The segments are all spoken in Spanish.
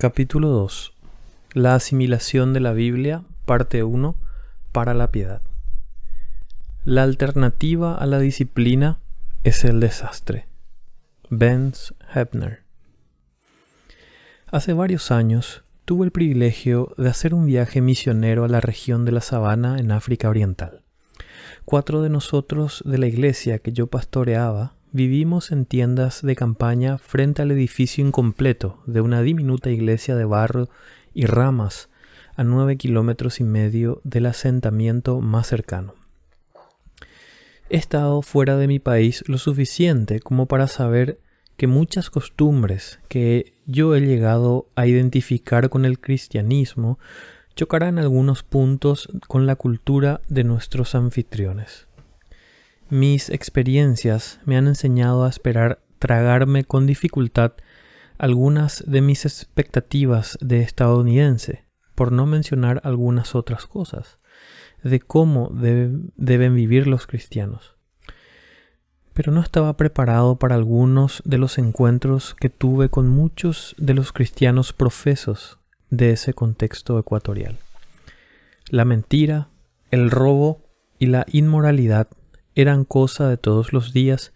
Capítulo 2. La asimilación de la Biblia, parte 1, para la piedad. La alternativa a la disciplina es el desastre. Benz Hebner. Hace varios años tuve el privilegio de hacer un viaje misionero a la región de la Sabana en África Oriental. 4 de nosotros de la iglesia que yo pastoreaba vivimos en tiendas de campaña frente al edificio incompleto de una diminuta iglesia de barro y ramas a 9,5 kilómetros del asentamiento más cercano. He estado fuera de mi país lo suficiente como para saber que muchas costumbres que yo he llegado a identificar con el cristianismo chocarán en algunos puntos con la cultura de nuestros anfitriones. Mis experiencias me han enseñado a esperar tragarme con dificultad algunas de mis expectativas de estadounidense, por no mencionar algunas otras cosas, de cómo deben vivir los cristianos. Pero no estaba preparado para algunos de los encuentros que tuve con muchos de los cristianos profesos de ese contexto ecuatorial. La mentira, el robo y la inmoralidad eran cosa de todos los días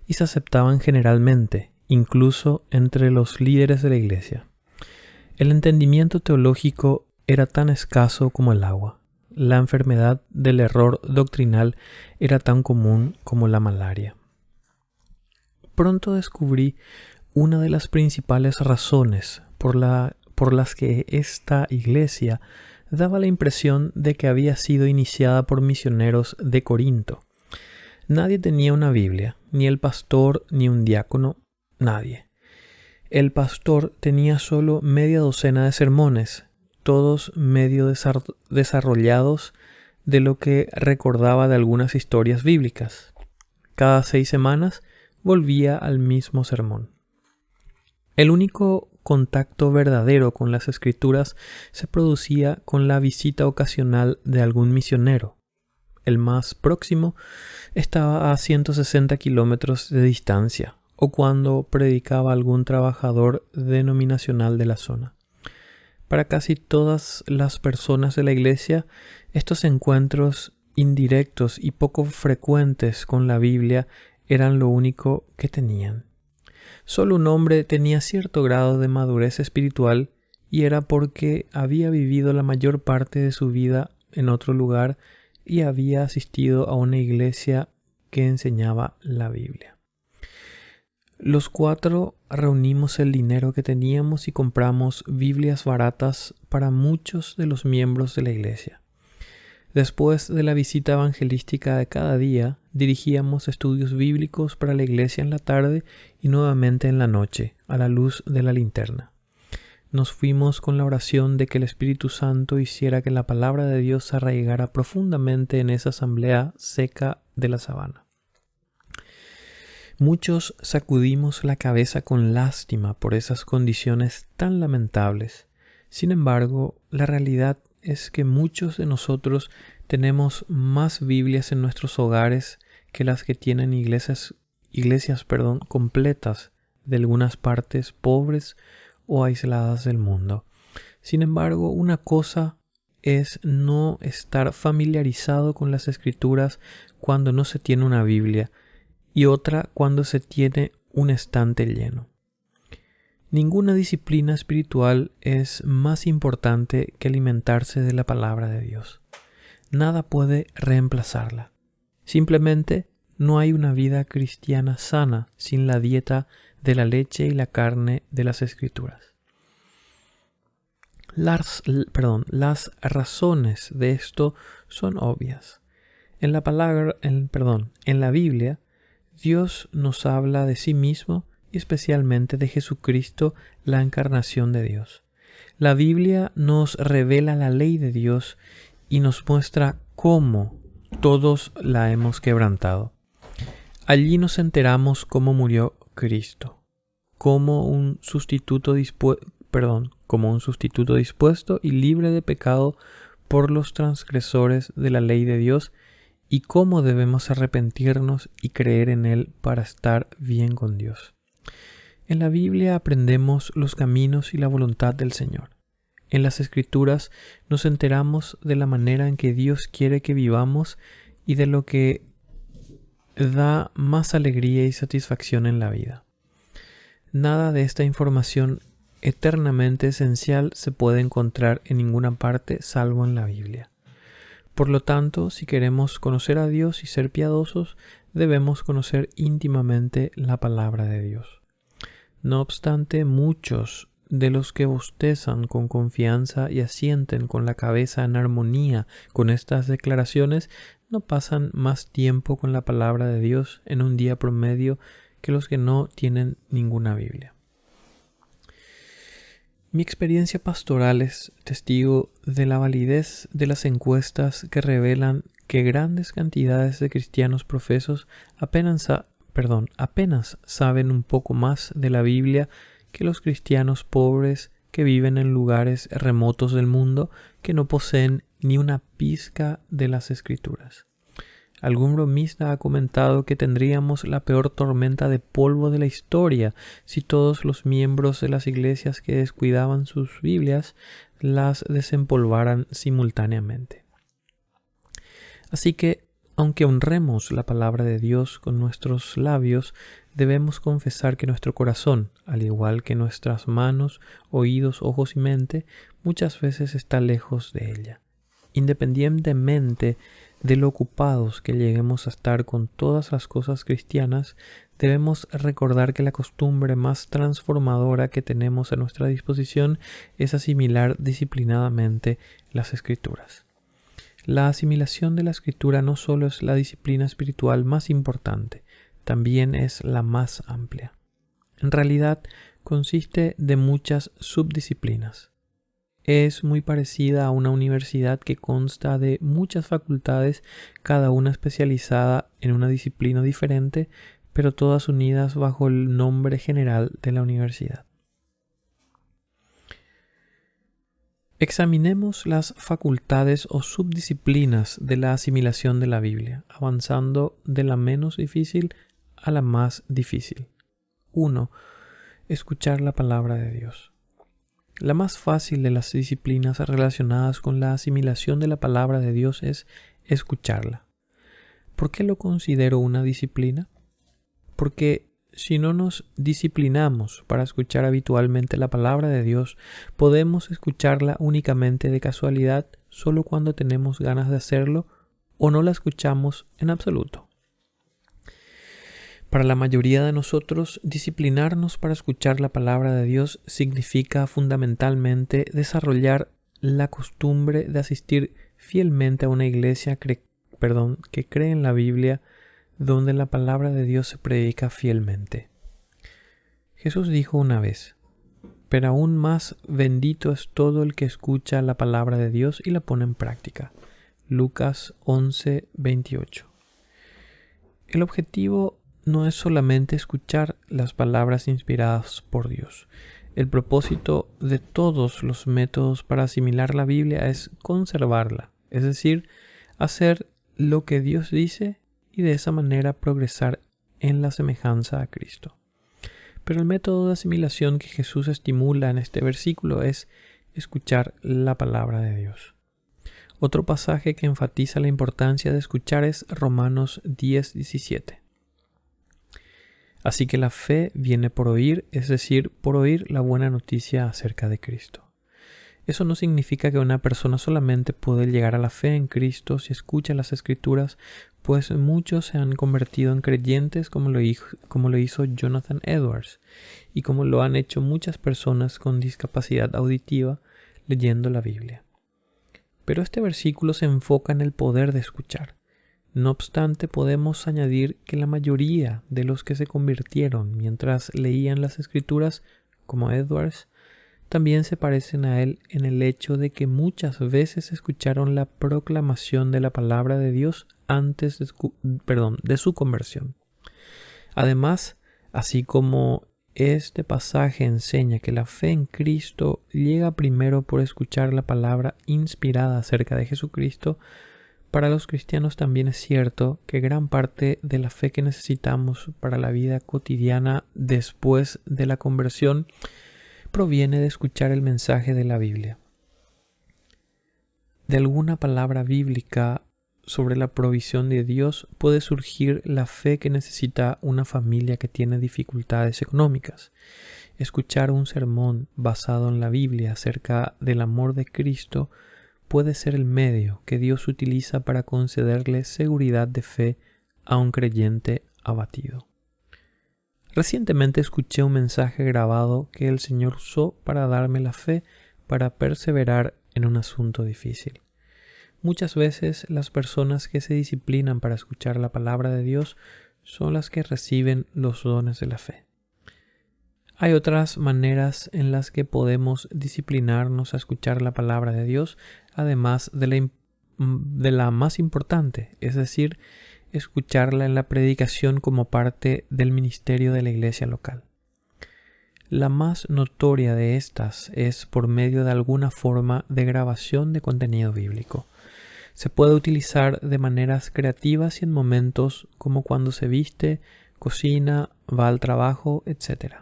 y se aceptaban generalmente, incluso entre los líderes de la iglesia. El entendimiento teológico era tan escaso como el agua. La enfermedad del error doctrinal era tan común como la malaria. Pronto descubrí una de las principales razones por las que esta iglesia daba la impresión de que había sido iniciada por misioneros de Corinto. Nadie tenía una Biblia, ni el pastor ni un diácono, nadie. El pastor tenía solo media docena de sermones, todos medio desarrollados de lo que recordaba de algunas historias bíblicas. Cada 6 semanas volvía al mismo sermón. El único contacto verdadero con las escrituras se producía con la visita ocasional de algún misionero. El más próximo estaba a 160 kilómetros de distancia, o cuando predicaba algún trabajador denominacional de la zona. Para casi todas las personas de la iglesia, estos encuentros indirectos y poco frecuentes con la Biblia eran lo único que tenían. Solo un hombre tenía cierto grado de madurez espiritual y era porque había vivido la mayor parte de su vida en otro lugar y había asistido a una iglesia que enseñaba la Biblia. Los 4 reunimos el dinero que teníamos y compramos Biblias baratas para muchos de los miembros de la iglesia. Después de la visita evangelística de cada día, dirigíamos estudios bíblicos para la iglesia en la tarde y nuevamente en la noche, a la luz de la linterna. Nos fuimos con la oración de que el Espíritu Santo hiciera que la palabra de Dios se arraigara profundamente en esa asamblea seca de la sabana. Muchos sacudimos la cabeza con lástima por esas condiciones tan lamentables. Sin embargo, la realidad es que muchos de nosotros tenemos más Biblias en nuestros hogares que las que tienen iglesias completas de algunas partes pobres o aisladas del mundo. Sin embargo, una cosa es no estar familiarizado con las escrituras cuando no se tiene una Biblia y otra cuando se tiene un estante lleno. Ninguna disciplina espiritual es más importante que alimentarse de la palabra de Dios. Nada puede reemplazarla. Simplemente no hay una vida cristiana sana sin la dieta de la leche y la carne de las escrituras. Las razones de esto son obvias. En la Biblia, Dios nos habla de sí mismo y especialmente de Jesucristo, la encarnación de Dios. La Biblia nos revela la ley de Dios y nos muestra cómo todos la hemos quebrantado. Allí nos enteramos cómo murió Cristo, como un sustituto dispuesto y libre de pecado por los transgresores de la ley de Dios y cómo debemos arrepentirnos y creer en Él para estar bien con Dios. En la Biblia aprendemos los caminos y la voluntad del Señor. En las Escrituras nos enteramos de la manera en que Dios quiere que vivamos y de lo que da más alegría y satisfacción en la vida. Nada de esta información eternamente esencial se puede encontrar en ninguna parte salvo en la Biblia. Por lo tanto, si queremos conocer a Dios y ser piadosos, debemos conocer íntimamente la palabra de Dios. No obstante, muchos de los que bostezan con confianza y asienten con la cabeza en armonía con estas declaraciones no pasan más tiempo con la palabra de Dios en un día promedio que los que no tienen ninguna Biblia. Mi experiencia pastoral es testigo de la validez de las encuestas que revelan que grandes cantidades de cristianos profesos apenas saben un poco más de la Biblia que los cristianos pobres que viven en lugares remotos del mundo que no poseen ni una pizca de las Escrituras. Algún bromista ha comentado que tendríamos la peor tormenta de polvo de la historia si todos los miembros de las iglesias que descuidaban sus Biblias las desempolvaran simultáneamente. Así que, aunque honremos la palabra de Dios con nuestros labios, debemos confesar que nuestro corazón, al igual que nuestras manos, oídos, ojos y mente, muchas veces está lejos de ella. Independientemente de lo ocupados que lleguemos a estar con todas las cosas cristianas, debemos recordar que la costumbre más transformadora que tenemos a nuestra disposición es asimilar disciplinadamente las Escrituras. La asimilación de la Escritura no solo es la disciplina espiritual más importante, también es la más amplia. En realidad, consiste de muchas subdisciplinas. Es muy parecida a una universidad que consta de muchas facultades, cada una especializada en una disciplina diferente, pero todas unidas bajo el nombre general de la universidad. Examinemos las facultades o subdisciplinas de la asimilación de la Biblia, avanzando de la menos difícil a la más difícil. 1. Escuchar la palabra de Dios. La más fácil de las disciplinas relacionadas con la asimilación de la palabra de Dios es escucharla. ¿Por qué lo considero una disciplina? Porque si no nos disciplinamos para escuchar habitualmente la palabra de Dios, podemos escucharla únicamente de casualidad solo cuando tenemos ganas de hacerlo o no la escuchamos en absoluto. Para la mayoría de nosotros, disciplinarnos para escuchar la palabra de Dios significa fundamentalmente desarrollar la costumbre de asistir fielmente a una iglesia que cree en la Biblia, donde la palabra de Dios se predica fielmente. Jesús dijo una vez: pero aún más bendito es todo el que escucha la palabra de Dios y la pone en práctica. Lucas 11:28. El objetivo no es solamente escuchar las palabras inspiradas por Dios. El propósito de todos los métodos para asimilar la Biblia es conservarla, es decir, hacer lo que Dios dice y de esa manera progresar en la semejanza a Cristo. Pero el método de asimilación que Jesús estimula en este versículo es escuchar la palabra de Dios. Otro pasaje que enfatiza la importancia de escuchar es Romanos 10:17. Así que la fe viene por oír, es decir, por oír la buena noticia acerca de Cristo. Eso no significa que una persona solamente puede llegar a la fe en Cristo si escucha las Escrituras, pues muchos se han convertido en creyentes como lo hizo Jonathan Edwards y como lo han hecho muchas personas con discapacidad auditiva leyendo la Biblia. Pero este versículo se enfoca en el poder de escuchar. No obstante, podemos añadir que la mayoría de los que se convirtieron mientras leían las Escrituras, como Edwards, también se parecen a él en el hecho de que muchas veces escucharon la proclamación de la palabra de Dios antes de su conversión. Además, así como este pasaje enseña que la fe en Cristo llega primero por escuchar la palabra inspirada acerca de Jesucristo, Para los cristianos también es cierto que gran parte de la fe que necesitamos para la vida cotidiana después de la conversión proviene de escuchar el mensaje de la Biblia. De alguna palabra bíblica sobre la provisión de Dios puede surgir la fe que necesita una familia que tiene dificultades económicas. Escuchar un sermón basado en la Biblia acerca del amor de Cristo puede ser el medio que Dios utiliza para concederle seguridad de fe a un creyente abatido. Recientemente escuché un mensaje grabado que el Señor usó para darme la fe para perseverar en un asunto difícil. Muchas veces las personas que se disciplinan para escuchar la palabra de Dios son las que reciben los dones de la fe. Hay otras maneras en las que podemos disciplinarnos a escuchar la palabra de Dios, además de la más importante, es decir, escucharla en la predicación como parte del ministerio de la iglesia local. La más notoria de estas es por medio de alguna forma de grabación de contenido bíblico. Se puede utilizar de maneras creativas y en momentos como cuando se viste, cocina, va al trabajo, etc.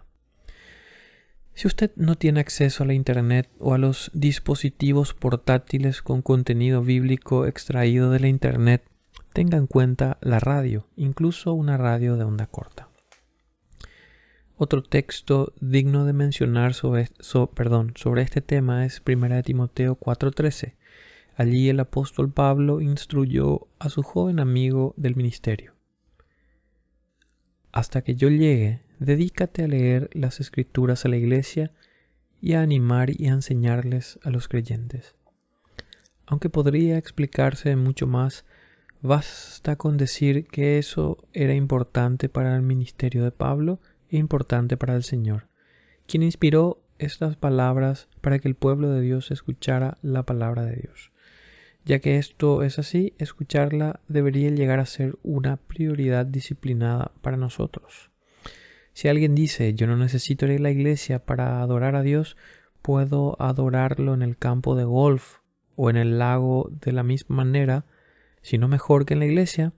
Si usted no tiene acceso a la Internet o a los dispositivos portátiles con contenido bíblico extraído de la Internet, tenga en cuenta la radio, incluso una radio de onda corta. Otro texto digno de mencionar sobre este tema es 1 Timoteo 4:13. Allí el apóstol Pablo instruyó a su joven amigo del ministerio. Hasta que yo llegue, dedícate a leer las Escrituras a la iglesia y a animar y a enseñarles a los creyentes. Aunque podría explicarse mucho más, basta con decir que eso era importante para el ministerio de Pablo e importante para el Señor, quien inspiró estas palabras para que el pueblo de Dios escuchara la palabra de Dios. Ya que esto es así, escucharla debería llegar a ser una prioridad disciplinada para nosotros. Si alguien dice, yo no necesito ir a la iglesia para adorar a Dios, puedo adorarlo en el campo de golf o en el lago de la misma manera, si no mejor que en la iglesia,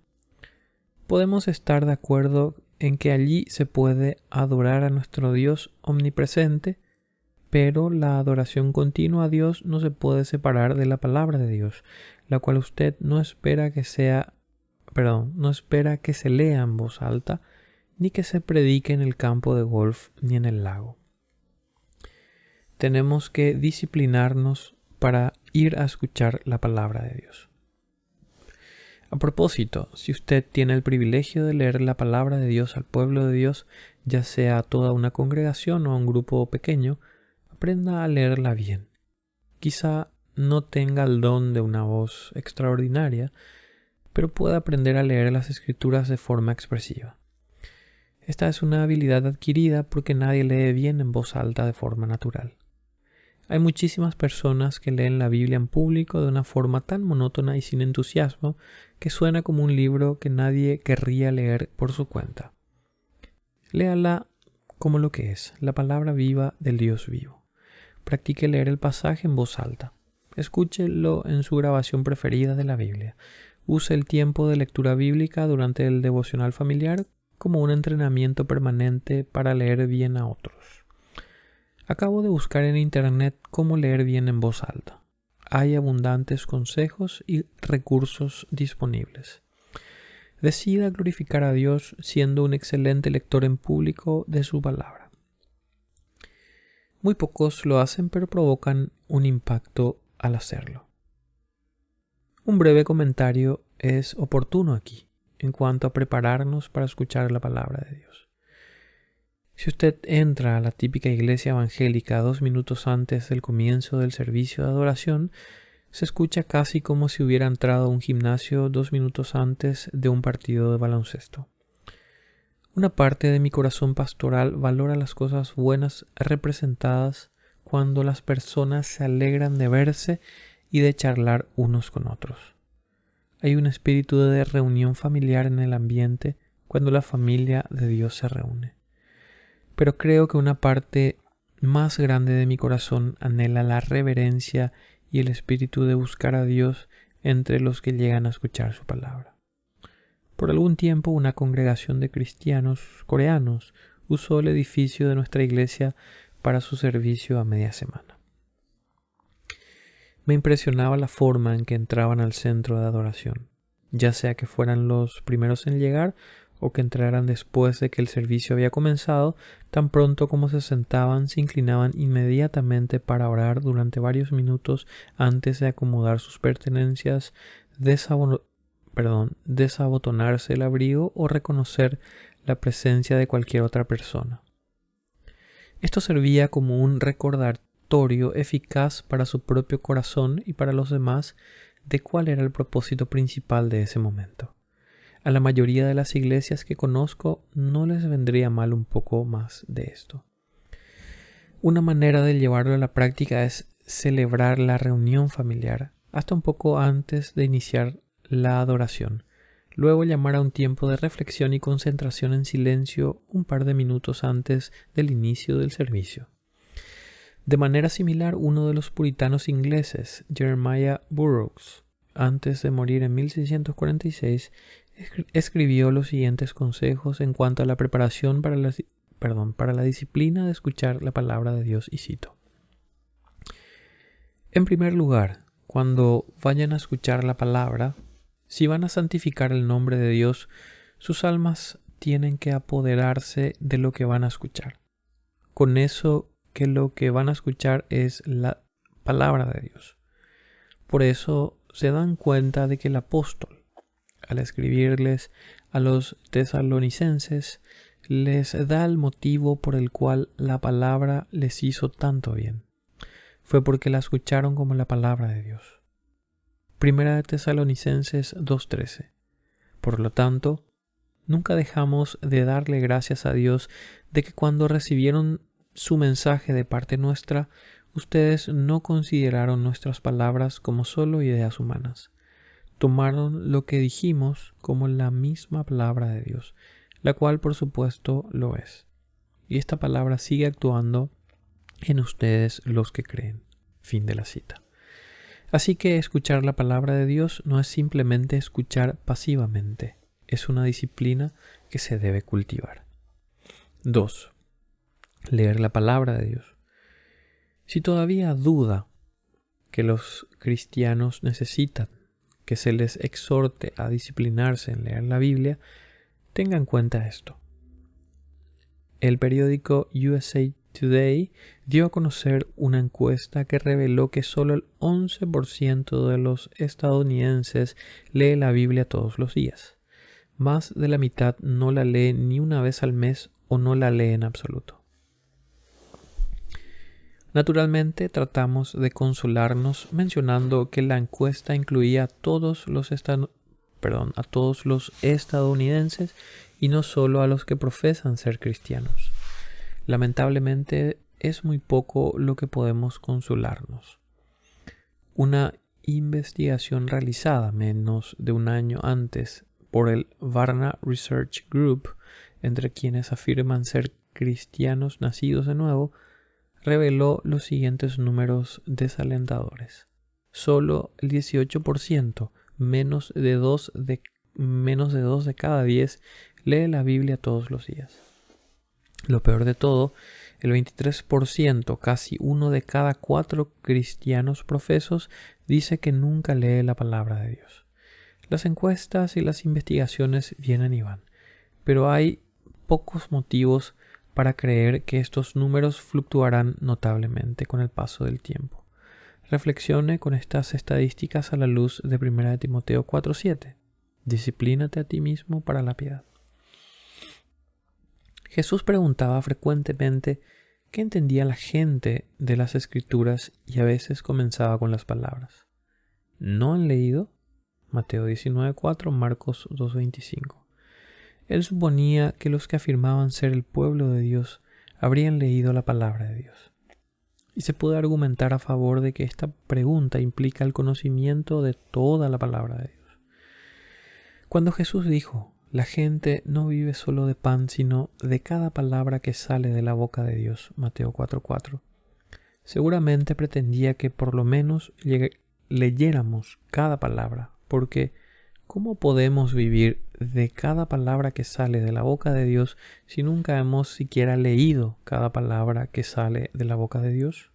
podemos estar de acuerdo en que allí se puede adorar a nuestro Dios omnipresente, pero la adoración continua a Dios no se puede separar de la palabra de Dios, la cual usted no espera que se lea en voz alta, ni que se predique en el campo de golf ni en el lago. Tenemos que disciplinarnos para ir a escuchar la palabra de Dios. A propósito, si usted tiene el privilegio de leer la palabra de Dios al pueblo de Dios, ya sea a toda una congregación o a un grupo pequeño, aprenda a leerla bien. Quizá no tenga el don de una voz extraordinaria, pero puede aprender a leer las Escrituras de forma expresiva. Esta es una habilidad adquirida porque nadie lee bien en voz alta de forma natural. Hay muchísimas personas que leen la Biblia en público de una forma tan monótona y sin entusiasmo que suena como un libro que nadie querría leer por su cuenta. Léala como lo que es, la palabra viva del Dios vivo. Practique leer el pasaje en voz alta. Escúchelo en su grabación preferida de la Biblia. Use el tiempo de lectura bíblica durante el devocional familiar como un entrenamiento permanente para leer bien a otros. Acabo de buscar en internet cómo leer bien en voz alta. Hay abundantes consejos y recursos disponibles. Decida glorificar a Dios siendo un excelente lector en público de su palabra. Muy pocos lo hacen, pero provocan un impacto al hacerlo. Un breve comentario es oportuno aquí, en cuanto a prepararnos para escuchar la palabra de Dios. Si usted entra a la típica iglesia evangélica 2 minutos antes del comienzo del servicio de adoración, se escucha casi como si hubiera entrado a un gimnasio 2 minutos antes de un partido de baloncesto. Una parte de mi corazón pastoral valora las cosas buenas representadas cuando las personas se alegran de verse y de charlar unos con otros. Hay un espíritu de reunión familiar en el ambiente cuando la familia de Dios se reúne. Pero creo que una parte más grande de mi corazón anhela la reverencia y el espíritu de buscar a Dios entre los que llegan a escuchar su palabra. Por algún tiempo, una congregación de cristianos coreanos usó el edificio de nuestra iglesia para su servicio a media semana. Me impresionaba la forma en que entraban al centro de adoración, ya sea que fueran los primeros en llegar o que entraran después de que el servicio había comenzado. Tan pronto como se sentaban, se inclinaban inmediatamente para orar durante varios minutos antes de acomodar sus pertenencias, desabotonarse el abrigo o reconocer la presencia de cualquier otra persona. Esto servía como un recordatorio eficaz para su propio corazón y para los demás de cuál era el propósito principal de ese momento. A la mayoría de las iglesias que conozco no les vendría mal un poco más de esto. Una manera de llevarlo a la práctica es celebrar la reunión familiar hasta un poco antes de iniciar la adoración. Luego llamar a un tiempo de reflexión y concentración en silencio un par de minutos antes del inicio del servicio. De manera similar, uno de los puritanos ingleses, Jeremiah Burroughs, antes de morir en 1646, escribió los siguientes consejos en cuanto a la preparación para la disciplina de escuchar la palabra de Dios, y cito: En primer lugar, cuando vayan a escuchar la palabra, si van a santificar el nombre de Dios, sus almas tienen que apoderarse de lo que van a escuchar. Con eso que lo que van a escuchar es la palabra de Dios. Por eso se dan cuenta de que el apóstol, al escribirles a los tesalonicenses, les da el motivo por el cual la palabra les hizo tanto bien. Fue porque la escucharon como la palabra de Dios. Primera de Tesalonicenses 2:13. Por lo tanto, nunca dejamos de darle gracias a Dios de que cuando recibieron su mensaje de parte nuestra, ustedes no consideraron nuestras palabras como solo ideas humanas. Tomaron lo que dijimos como la misma palabra de Dios, la cual por supuesto lo es. Y esta palabra sigue actuando en ustedes los que creen. Fin de la cita. Así que escuchar la palabra de Dios no es simplemente escuchar pasivamente, es una disciplina que se debe cultivar. 2. Leer la palabra de Dios. Si todavía duda que los cristianos necesitan que se les exhorte a disciplinarse en leer la Biblia, tenga en cuenta esto. El periódico USA Today dio a conocer una encuesta que reveló que solo el 11% de los estadounidenses lee la Biblia todos los días. Más de la mitad no la lee ni una vez al mes o no la lee en absoluto. Naturalmente tratamos de consolarnos mencionando que la encuesta incluía a todos los estadounidenses y no solo a los que profesan ser cristianos. Lamentablemente es muy poco lo que podemos consolarnos. Una investigación realizada menos de un año antes por el Barna Research Group, entre quienes afirman ser cristianos nacidos de nuevo, reveló los siguientes números desalentadores. Solo el 18%, menos de 2 de cada 10, lee la Biblia todos los días. Lo peor de todo, el 23%, casi 1 de cada 4 cristianos profesos, dice que nunca lee la palabra de Dios. Las encuestas y las investigaciones vienen y van, pero hay pocos motivos para creer que estos números fluctuarán notablemente con el paso del tiempo. Reflexione con estas estadísticas a la luz de 1 Timoteo 4:7. Disciplínate a ti mismo para la piedad. Jesús preguntaba frecuentemente qué entendía la gente de las Escrituras y a veces comenzaba con las palabras: ¿no han leído? Mateo 19:4, Marcos 2:25. Él suponía que los que afirmaban ser el pueblo de Dios habrían leído la palabra de Dios. Y se puede argumentar a favor de que esta pregunta implica el conocimiento de toda la palabra de Dios. Cuando Jesús dijo: la gente no vive solo de pan, sino de cada palabra que sale de la boca de Dios, Mateo 4:4, seguramente pretendía que por lo menos leyéramos cada palabra, porque ¿cómo podemos vivir de cada palabra que sale de la boca de Dios si nunca hemos siquiera leído cada palabra que sale de la boca de Dios?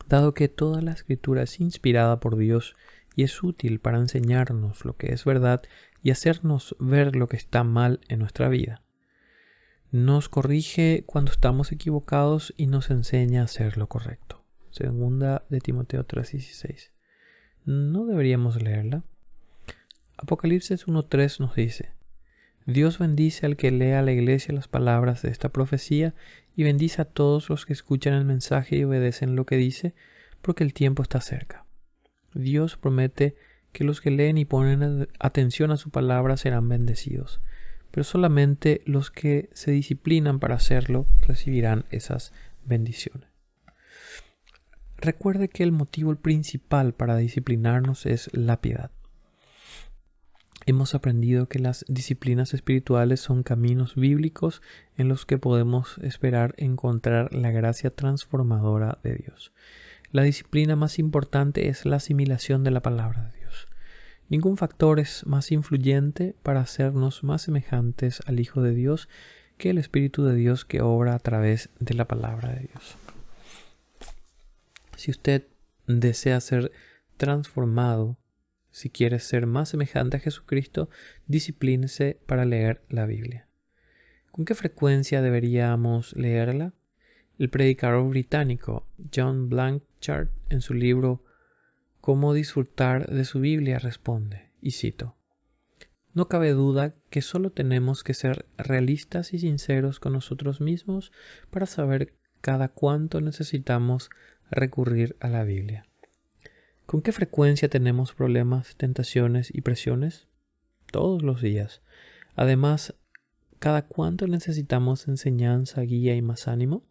Dado que toda la escritura es inspirada por Dios y es útil para enseñarnos lo que es verdad y hacernos ver lo que está mal en nuestra vida. Nos corrige cuando estamos equivocados y nos enseña a hacer lo correcto. Segunda de Timoteo 3:16. ¿No deberíamos leerla? Apocalipsis 1:3 nos dice: Dios bendice al que lea a la iglesia las palabras de esta profecía y bendice a todos los que escuchan el mensaje y obedecen lo que dice, porque el tiempo está cerca. Dios promete que los que leen y ponen atención a su palabra serán bendecidos, pero solamente los que se disciplinan para hacerlo recibirán esas bendiciones. Recuerde que el motivo principal para disciplinarnos es la piedad. Hemos aprendido que las disciplinas espirituales son caminos bíblicos en los que podemos esperar encontrar la gracia transformadora de Dios. La disciplina más importante es la asimilación de la palabra de Dios. Ningún factor es más influyente para hacernos más semejantes al Hijo de Dios que el Espíritu de Dios que obra a través de la palabra de Dios. Si usted desea ser transformado, si quiere ser más semejante a Jesucristo, disciplínese para leer la Biblia. ¿Con qué frecuencia deberíamos leerla? El predicador británico John Blanchard, en su libro Cómo disfrutar de su Biblia, responde, y cito: No cabe duda que solo tenemos que ser realistas y sinceros con nosotros mismos para saber cada cuánto necesitamos recurrir a la Biblia. ¿Con qué frecuencia tenemos problemas, tentaciones y presiones? Todos los días. Además, ¿cada cuánto necesitamos enseñanza, guía y más ánimo?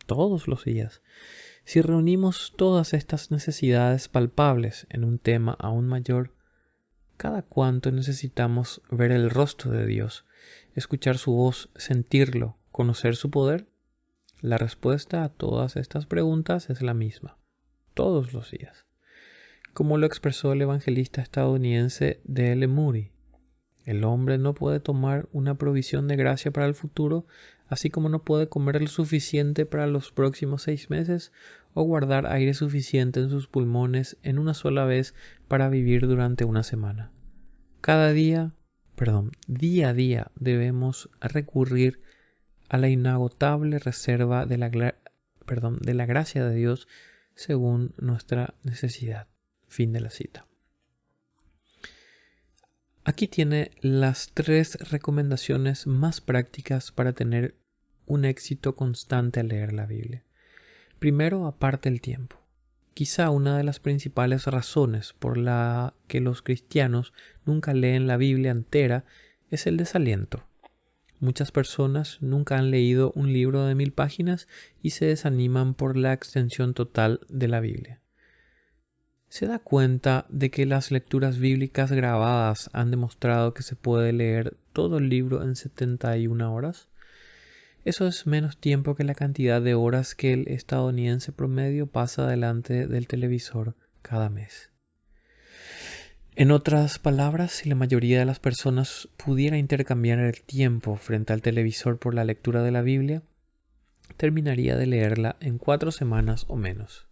Todos los días. Si reunimos todas estas necesidades palpables en un tema aún mayor, ¿cada cuánto necesitamos ver el rostro de Dios, escuchar su voz, sentirlo, conocer su poder? La respuesta a todas estas preguntas es la misma. Todos los días. Como lo expresó el evangelista estadounidense D.L. Moody, el hombre no puede tomar una provisión de gracia para el futuro, así como no puede comer lo suficiente para los próximos 6 meses o guardar aire suficiente en sus pulmones en una sola vez para vivir durante una semana. Día a día debemos recurrir a la inagotable reserva de la gracia de Dios según nuestra necesidad. Fin de la cita. Aquí tiene las 3 recomendaciones más prácticas para tener un éxito constante al leer la Biblia. Primero, aparte el tiempo. Quizá una de las principales razones por la que los cristianos nunca leen la Biblia entera es el desaliento. Muchas personas nunca han leído un libro de 1000 páginas y se desaniman por la extensión total de la Biblia. ¿Se da cuenta de que las lecturas bíblicas grabadas han demostrado que se puede leer todo el libro en 71 horas? Eso es menos tiempo que la cantidad de horas que el estadounidense promedio pasa delante del televisor cada mes. En otras palabras, si la mayoría de las personas pudiera intercambiar el tiempo frente al televisor por la lectura de la Biblia, terminaría de leerla en 4 semanas o menos.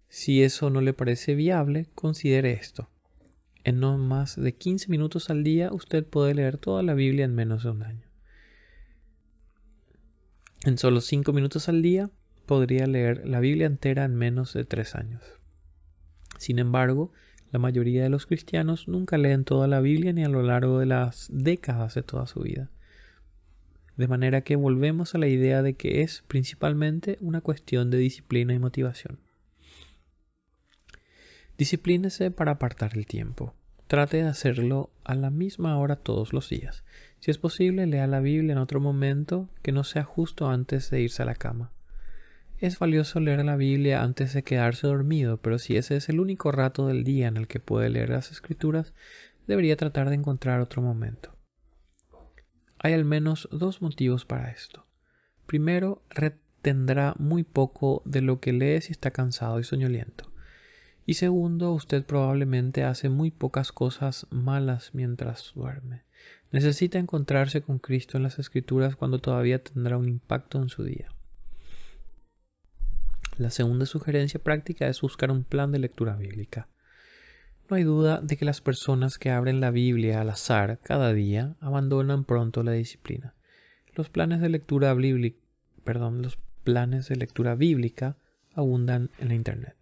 Si eso no le parece viable, considere esto. En no más de 15 minutos al día, usted puede leer toda la Biblia en menos de un año. En solo 5 minutos al día, podría leer la Biblia entera en menos de 3 años. Sin embargo, la mayoría de los cristianos nunca leen toda la Biblia ni a lo largo de las décadas de toda su vida. De manera que volvemos a la idea de que es principalmente una cuestión de disciplina y motivación. Disciplínese para apartar el tiempo. Trate de hacerlo a la misma hora todos los días. Si es posible, lea la Biblia en otro momento que no sea justo antes de irse a la cama. Es valioso leer la Biblia antes de quedarse dormido, pero si ese es el único rato del día en el que puede leer las Escrituras, debería tratar de encontrar otro momento. Hay al menos 2 motivos para esto. Primero, retendrá muy poco de lo que lee si está cansado y soñoliento. Y segundo, usted probablemente hace muy pocas cosas malas mientras duerme. Necesita encontrarse con Cristo en las Escrituras cuando todavía tendrá un impacto en su día. La segunda sugerencia práctica es buscar un plan de lectura bíblica. No hay duda de que las personas que abren la Biblia al azar cada día abandonan pronto la disciplina. Los planes de lectura bíblica abundan en la Internet.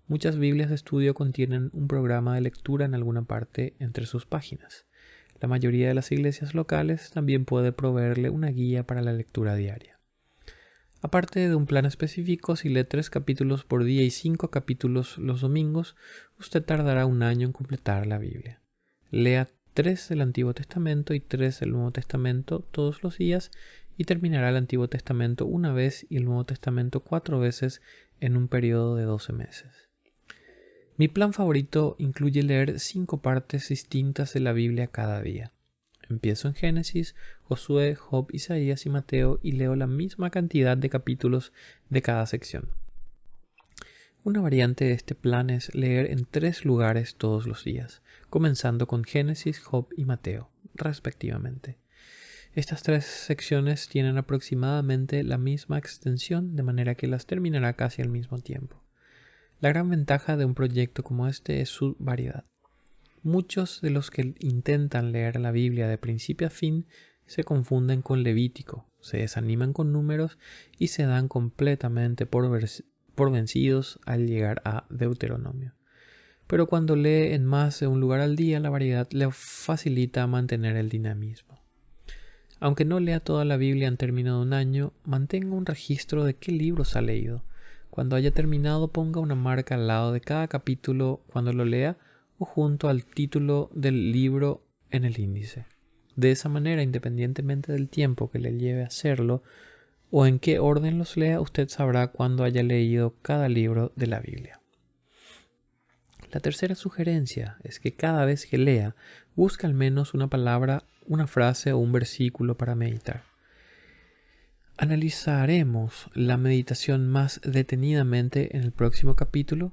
Muchas Biblias de estudio contienen un programa de lectura en alguna parte entre sus páginas. La mayoría de las iglesias locales también puede proveerle una guía para la lectura diaria. Aparte de un plan específico, si lee 3 capítulos por día y 5 capítulos los domingos, usted tardará un año en completar la Biblia. Lea 3 del Antiguo Testamento y 3 del Nuevo Testamento todos los días y terminará el Antiguo Testamento una vez y el Nuevo Testamento 4 veces en un periodo de 12 meses. Mi plan favorito incluye leer 5 partes distintas de la Biblia cada día. Empiezo en Génesis, Josué, Job, Isaías y Mateo y leo la misma cantidad de capítulos de cada sección. Una variante de este plan es leer en 3 lugares todos los días, comenzando con Génesis, Job y Mateo, respectivamente. Estas 3 secciones tienen aproximadamente la misma extensión, de manera que las terminará casi al mismo tiempo. La gran ventaja de un proyecto como este es su variedad. Muchos de los que intentan leer la Biblia de principio a fin se confunden con Levítico, se desaniman con Números y se dan completamente por vencidos al llegar a Deuteronomio. Pero cuando lee en más de un lugar al día, la variedad le facilita mantener el dinamismo. Aunque no lea toda la Biblia en término de un año, mantenga un registro de qué libros ha leído. Cuando haya terminado, ponga una marca al lado de cada capítulo cuando lo lea o junto al título del libro en el índice. De esa manera, independientemente del tiempo que le lleve a hacerlo o en qué orden los lea, usted sabrá cuándo haya leído cada libro de la Biblia. La tercera sugerencia es que cada vez que lea, busque al menos una palabra, una frase o un versículo para meditar. Analizaremos la meditación más detenidamente en el próximo capítulo,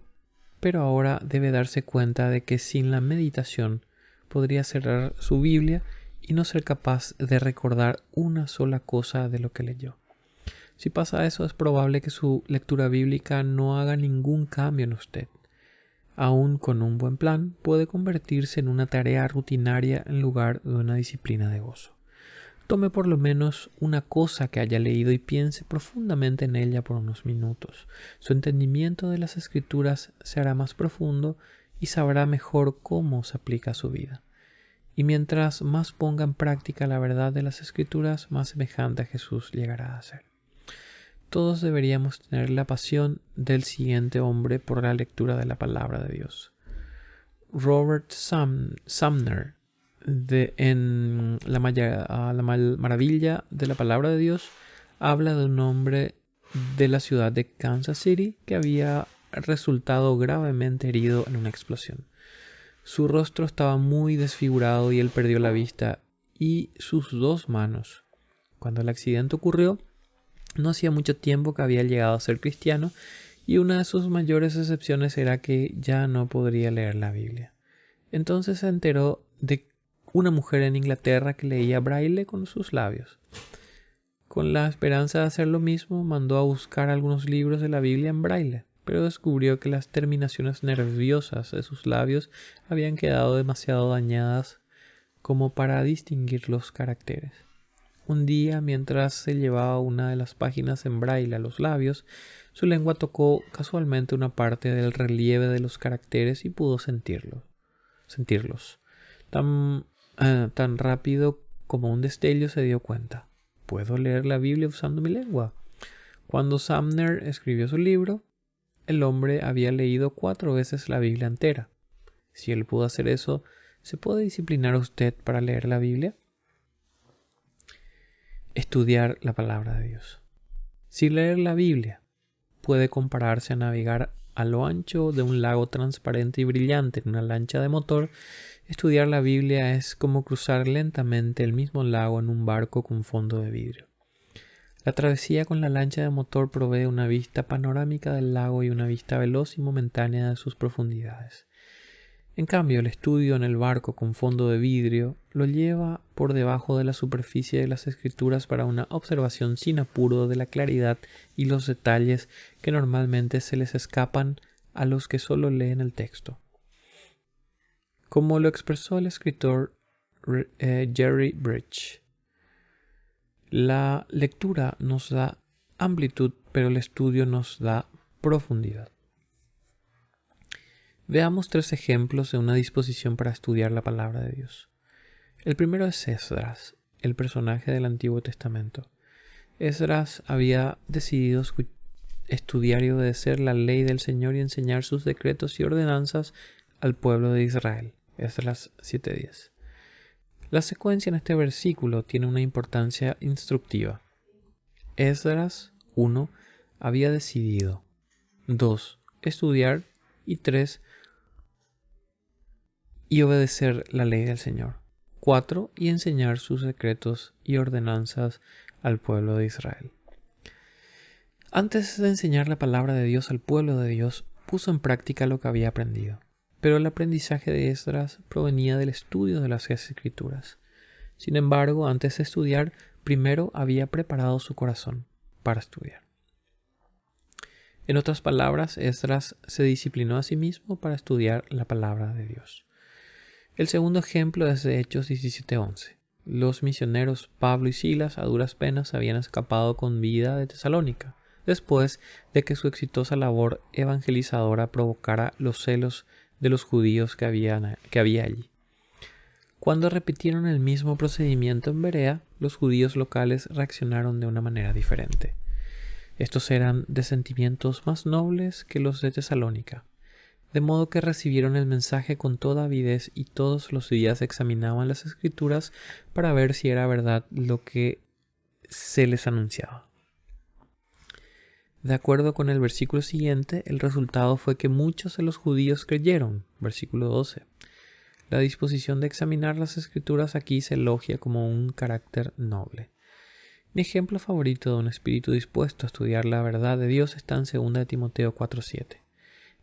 pero ahora debe darse cuenta de que sin la meditación podría cerrar su Biblia y no ser capaz de recordar una sola cosa de lo que leyó. Si pasa eso, es probable que su lectura bíblica no haga ningún cambio en usted. Aún con un buen plan, puede convertirse en una tarea rutinaria en lugar de una disciplina de gozo. Tome por lo menos una cosa que haya leído y piense profundamente en ella por unos minutos. Su entendimiento de las Escrituras se hará más profundo y sabrá mejor cómo se aplica a su vida. Y mientras más ponga en práctica la verdad de las Escrituras, más semejante a Jesús llegará a ser. Todos deberíamos tener la pasión del siguiente hombre por la lectura de la palabra de Dios. Robert Sumner, en la maravilla de la palabra de Dios, habla de un hombre de la ciudad de Kansas City que había resultado gravemente herido en una explosión. Su rostro estaba muy desfigurado y él perdió la vista y sus 2 manos. Cuando el accidente ocurrió, no hacía mucho tiempo que había llegado a ser cristiano y una de sus mayores excepciones era que ya no podría leer la Biblia. Entonces se enteró de una mujer en Inglaterra que leía braille con sus labios. Con la esperanza de hacer lo mismo, mandó a buscar algunos libros de la Biblia en braille, pero descubrió que las terminaciones nerviosas de sus labios habían quedado demasiado dañadas como para distinguir los caracteres. Un día, mientras se llevaba una de las páginas en braille a los labios, su lengua tocó casualmente una parte del relieve de los caracteres y pudo sentirlos. Tan rápido como un destello se dio cuenta. ¿Puedo leer la Biblia usando mi lengua? Cuando Sumner escribió su libro, el hombre había leído 4 veces la Biblia entera. Si él pudo hacer eso, ¿se puede disciplinar a usted para leer la Biblia? Estudiar la palabra de Dios. Si leer la Biblia puede compararse a navegar a lo ancho de un lago transparente y brillante en una lancha de motor, estudiar la Biblia es como cruzar lentamente el mismo lago en un barco con fondo de vidrio. La travesía con la lancha de motor provee una vista panorámica del lago y una vista veloz y momentánea de sus profundidades. En cambio, el estudio en el barco con fondo de vidrio lo lleva por debajo de la superficie de las escrituras para una observación sin apuro de la claridad y los detalles que normalmente se les escapan a los que solo leen el texto. Como lo expresó el escritor Jerry Bridge, la lectura nos da amplitud, pero el estudio nos da profundidad. Veamos 3 ejemplos de una disposición para estudiar la palabra de Dios. El primero es Esdras, el personaje del Antiguo Testamento. Esdras había decidido estudiar y obedecer la ley del Señor y enseñar sus decretos y ordenanzas al pueblo de Israel. Esdras 7:10. La secuencia en este versículo tiene una importancia instructiva. Esdras 1 había decidido, 2 estudiar y 3 y obedecer la ley del Señor. 4 y enseñar sus decretos y ordenanzas al pueblo de Israel. Antes de enseñar la palabra de Dios al pueblo de Dios, puso en práctica lo que había aprendido. Pero el aprendizaje de Esdras provenía del estudio de las Escrituras. Sin embargo, antes de estudiar, primero había preparado su corazón para estudiar. En otras palabras, Esdras se disciplinó a sí mismo para estudiar la palabra de Dios. El segundo ejemplo es de Hechos 17:11. Los misioneros Pablo y Silas a duras penas habían escapado con vida de Tesalónica, después de que su exitosa labor evangelizadora provocara los celos de los judíos que había allí. Cuando repitieron el mismo procedimiento en Berea, los judíos locales reaccionaron de una manera diferente. Estos eran de sentimientos más nobles que los de Tesalónica, de modo que recibieron el mensaje con toda avidez y todos los días examinaban las Escrituras para ver si era verdad lo que se les anunciaba. De acuerdo con el versículo siguiente, el resultado fue que muchos de los judíos creyeron. Versículo 12. La disposición de examinar las Escrituras aquí se elogia como un carácter noble. Mi ejemplo favorito de un espíritu dispuesto a estudiar la verdad de Dios está en 2 Timoteo 4:7.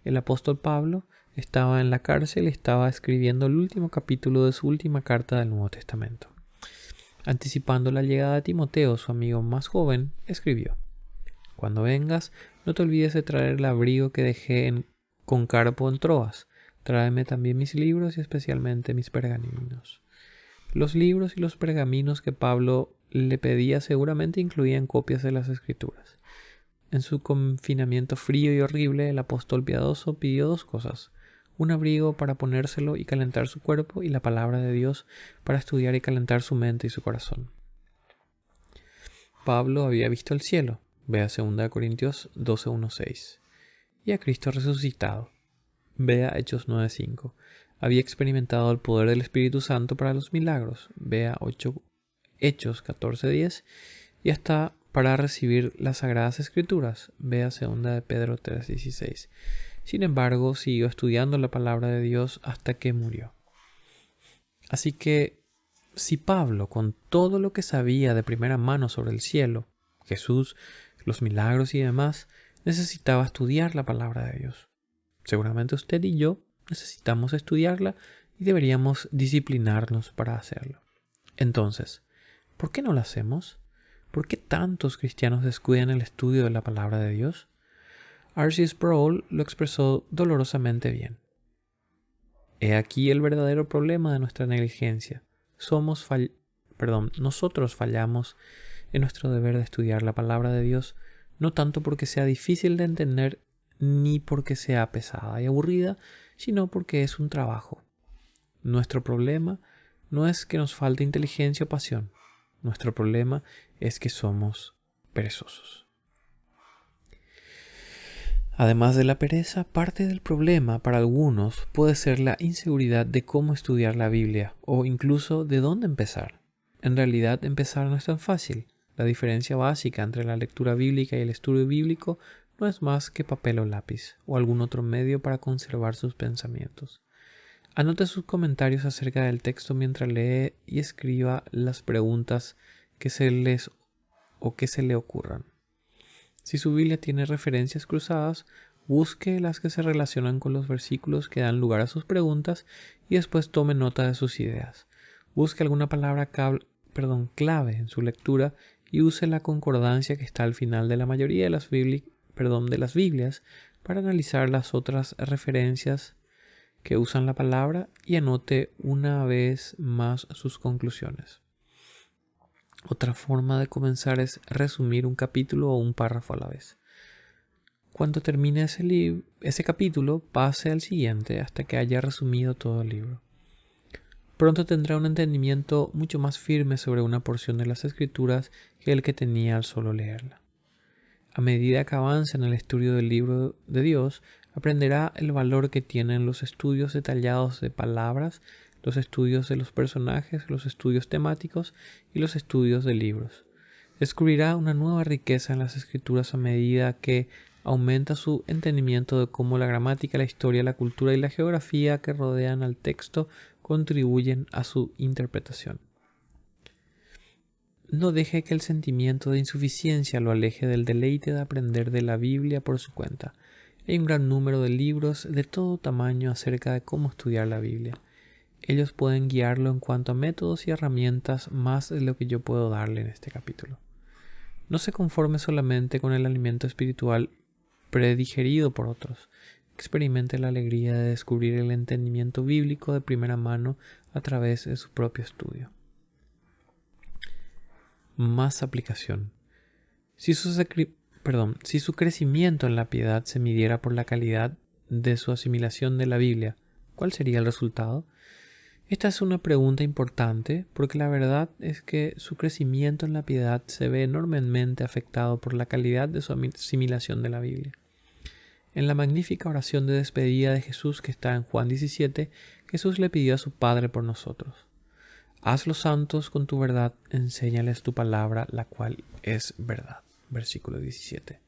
El apóstol Pablo estaba en la cárcel y estaba escribiendo el último capítulo de su última carta del Nuevo Testamento. Anticipando la llegada de Timoteo, su amigo más joven, escribió: Cuando vengas, no te olvides de traer el abrigo que dejé con Carpo en Troas. Tráeme también mis libros y especialmente mis pergaminos. Los libros y los pergaminos que Pablo le pedía seguramente incluían copias de las Escrituras. En su confinamiento frío y horrible, el apóstol piadoso pidió 2 cosas: un abrigo para ponérselo y calentar su cuerpo, y la palabra de Dios para estudiar y calentar su mente y su corazón. Pablo había visto el cielo, vea 2 Corintios 12:1-6, y a Cristo resucitado, vea Hechos 9:5. Había experimentado el poder del Espíritu Santo para los milagros, vea Hechos 14:10, y hasta para recibir las Sagradas Escrituras, vea 2 Pedro 3:16. Sin embargo, siguió estudiando la palabra de Dios hasta que murió. Así que, si Pablo, con todo lo que sabía de primera mano sobre el cielo, Jesús, los milagros y demás, necesitaba estudiar la palabra de Dios, seguramente usted y yo necesitamos estudiarla y deberíamos disciplinarnos para hacerlo. Entonces, ¿por qué no lo hacemos? ¿Por qué tantos cristianos descuidan el estudio de la palabra de Dios? R.C. Sproul lo expresó dolorosamente bien. He aquí el verdadero problema de nuestra negligencia. Nosotros fallamos en nuestro deber de estudiar la palabra de Dios, no tanto porque sea difícil de entender ni porque sea pesada y aburrida, sino porque es un trabajo. Nuestro problema no es que nos falte inteligencia o pasión. Nuestro problema es que somos perezosos. Además de la pereza, parte del problema para algunos puede ser la inseguridad de cómo estudiar la Biblia o incluso de dónde empezar. En realidad, empezar no es tan fácil. La diferencia básica entre la lectura bíblica y el estudio bíblico no es más que papel o lápiz o algún otro medio para conservar sus pensamientos. Anote sus comentarios acerca del texto mientras lee y escriba las preguntas que se les o que se le ocurran. Si su Biblia tiene referencias cruzadas, busque las que se relacionan con los versículos que dan lugar a sus preguntas y después tome nota de sus ideas. Busque alguna palabra clave en su lectura y use la concordancia que está al final de la mayoría de las Biblias para analizar las otras referencias que usan la palabra y anote una vez más sus conclusiones. Otra forma de comenzar es resumir un capítulo o un párrafo a la vez. Cuando termine ese capítulo, pase al siguiente hasta que haya resumido todo el libro. Pronto tendrá un entendimiento mucho más firme sobre una porción de las Escrituras que el que tenía al solo leerla. A medida que avance en el estudio del libro de Dios, aprenderá el valor que tienen los estudios detallados de palabras, los estudios de los personajes, los estudios temáticos y los estudios de libros. Descubrirá una nueva riqueza en las Escrituras a medida que aumenta su entendimiento de cómo la gramática, la historia, la cultura y la geografía que rodean al texto contribuyen a su interpretación. No deje que el sentimiento de insuficiencia lo aleje del deleite de aprender de la Biblia por su cuenta. Hay un gran número de libros de todo tamaño acerca de cómo estudiar la Biblia. Ellos pueden guiarlo en cuanto a métodos y herramientas más de lo que yo puedo darle en este capítulo. No se conforme solamente con el alimento espiritual predigerido por otros. Experimente la alegría de descubrir el entendimiento bíblico de primera mano a través de su propio estudio. Más aplicación. Si su crecimiento en la piedad se midiera por la calidad de su asimilación de la Biblia, ¿cuál sería el resultado? Esta es una pregunta importante porque la verdad es que su crecimiento en la piedad se ve enormemente afectado por la calidad de su asimilación de la Biblia. En la magnífica oración de despedida de Jesús que está en Juan 17, Jesús le pidió a su Padre por nosotros. Hazlos santos con tu verdad, enséñales tu palabra, la cual es verdad. Versículo 17.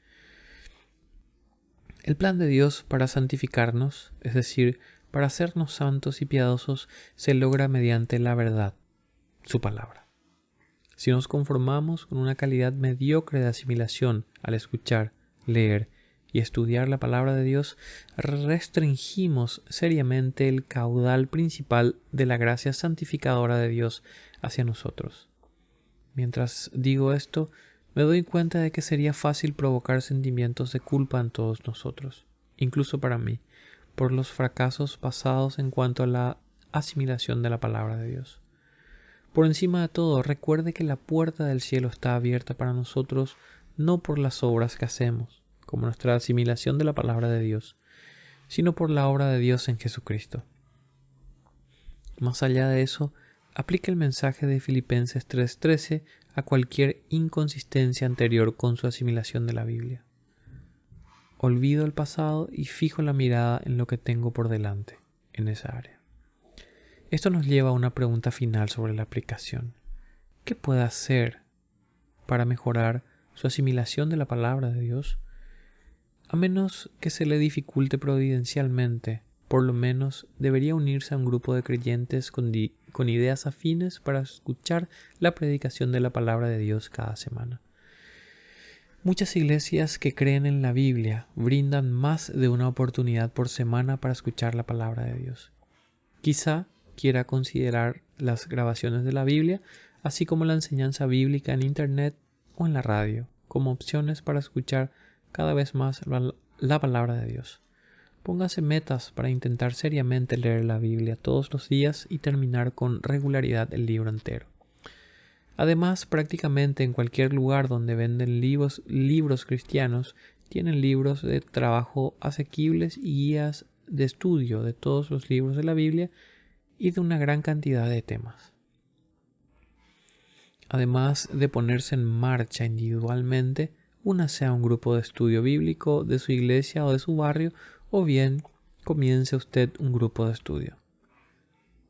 El plan de Dios para santificarnos, es decir, para hacernos santos y piadosos, se logra mediante la verdad, su palabra. Si nos conformamos con una calidad mediocre de asimilación al escuchar, leer y estudiar la palabra de Dios, restringimos seriamente el caudal principal de la gracia santificadora de Dios hacia nosotros. Mientras digo esto, me doy cuenta de que sería fácil provocar sentimientos de culpa en todos nosotros, incluso para mí, por los fracasos pasados en cuanto a la asimilación de la palabra de Dios. Por encima de todo, recuerde que la puerta del cielo está abierta para nosotros no por las obras que hacemos, como nuestra asimilación de la palabra de Dios, sino por la obra de Dios en Jesucristo. Más allá de eso, aplique el mensaje de Filipenses 3:13 a cualquier inconsistencia anterior con su asimilación de la Biblia. Olvido el pasado y fijo la mirada en lo que tengo por delante, en esa área. Esto nos lleva a una pregunta final sobre la aplicación. ¿Qué puede hacer para mejorar su asimilación de la palabra de Dios? A menos que se le dificulte providencialmente, por lo menos debería unirse a un grupo de creyentes con ideas afines para escuchar la predicación de la palabra de Dios cada semana. Muchas iglesias que creen en la Biblia brindan más de una oportunidad por semana para escuchar la palabra de Dios. Quizá quiera considerar las grabaciones de la Biblia, así como la enseñanza bíblica en Internet o en la radio, como opciones para escuchar cada vez más la palabra de Dios. Póngase metas para intentar seriamente leer la Biblia todos los días y terminar con regularidad el libro entero. Además, prácticamente en cualquier lugar donde venden libros cristianos, tienen libros de trabajo asequibles y guías de estudio de todos los libros de la Biblia y de una gran cantidad de temas. Además de ponerse en marcha individualmente, únase a un grupo de estudio bíblico de su iglesia o de su barrio, o bien comience usted un grupo de estudio.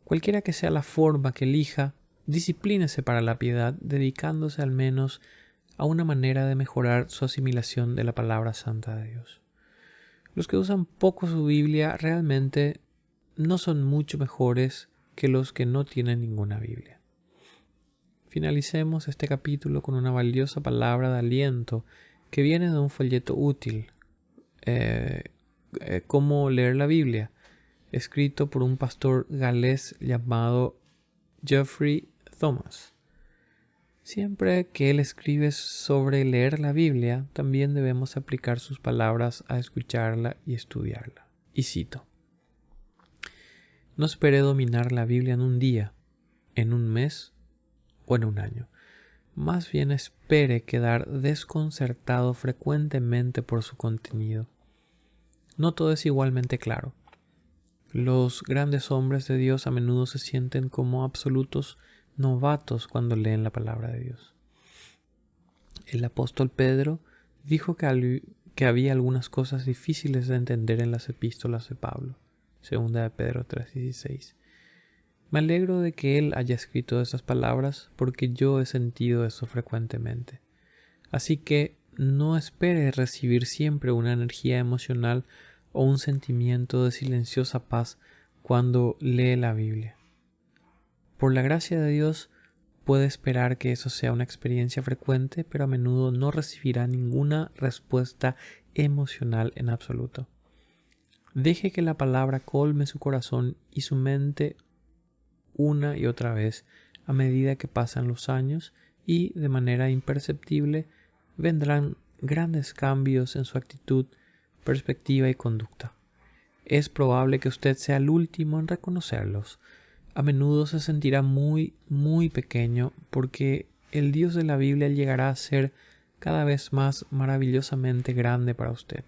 Cualquiera que sea la forma que elija, disciplínese para la piedad, dedicándose al menos a una manera de mejorar su asimilación de la palabra santa de Dios. Los que usan poco su Biblia realmente no son mucho mejores que los que no tienen ninguna Biblia. Finalicemos este capítulo con una valiosa palabra de aliento que viene de un folleto útil, Cómo leer la Biblia, escrito por un pastor galés llamado Geoffrey Thomas. Siempre que él escribe sobre leer la Biblia, también debemos aplicar sus palabras a escucharla y estudiarla. Y cito: no espere dominar la Biblia en un día, en un mes o en un año. Más bien espere quedar desconcertado frecuentemente por su contenido. No todo es igualmente claro. Los grandes hombres de Dios a menudo se sienten como absolutos novatos cuando leen la palabra de Dios. El apóstol Pedro dijo que había algunas cosas difíciles de entender en las epístolas de Pablo. Segunda de Pedro 3:16. Me alegro de que él haya escrito esas palabras porque yo he sentido eso frecuentemente. Así que no espere recibir siempre una energía emocional o un sentimiento de silenciosa paz cuando lee la Biblia. Por la gracia de Dios puede esperar que eso sea una experiencia frecuente, pero a menudo no recibirá ninguna respuesta emocional en absoluto. Deje que la palabra colme su corazón y su mente una y otra vez a medida que pasan los años, y de manera imperceptible vendrán grandes cambios en su actitud, perspectiva y conducta. Es probable que usted sea el último en reconocerlos. A menudo se sentirá muy, muy pequeño porque el Dios de la Biblia llegará a ser cada vez más maravillosamente grande para usted.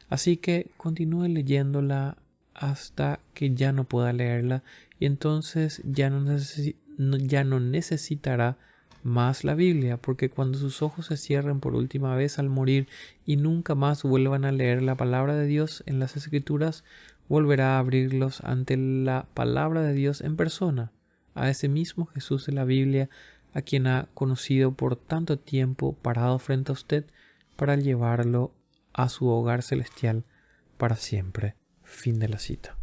Así que continúe leyéndola hasta que ya no pueda leerla, y entonces ya no necesitará más la Biblia, porque cuando sus ojos se cierren por última vez al morir y nunca más vuelvan a leer la palabra de Dios en las Escrituras, volverá a abrirlos ante la palabra de Dios en persona, a ese mismo Jesús de la Biblia, a quien ha conocido por tanto tiempo parado frente a usted para llevarlo a su hogar celestial para siempre. Fin de la cita.